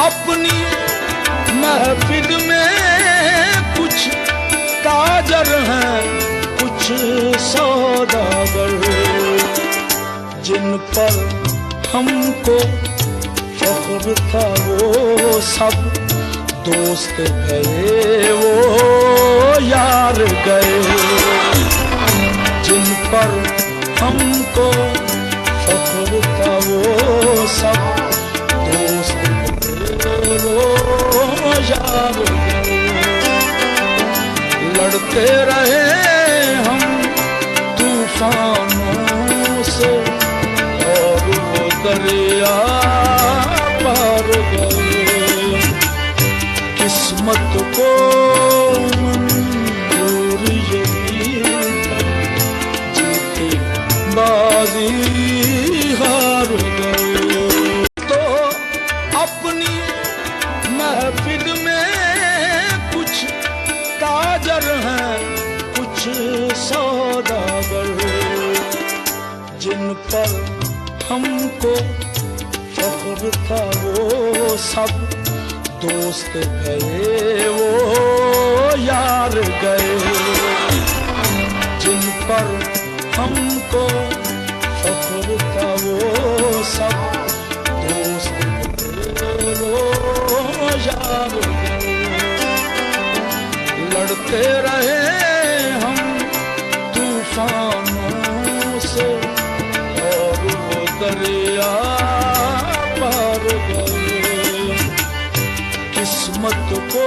अपनी महफिल में कुछ ताजर हैं, कुछ सौदागर, जिन पर हमको फख्र था वो सब दोस्त गए, वो यार गए। जिन पर हमको फख्र था वो सब दोस्त गए, वो यार गए। लड़ते रहे हम तूफानों से और वो दरिया पार गए। किस्मत को मंजूर यही जीती बाजी हार गए। तो अपनी महफिल में कुछ ताजर हैं, कुछ सौदागर, जिन पर हमको फख्र था वो सब दोस्त गए, वो यार गए। जिन पर हमको फख्र था वो सब दोस्त गए, वो यार गए। लड़ते रहे हम तूफानों से और वो दरिया पार गए। किस्मत को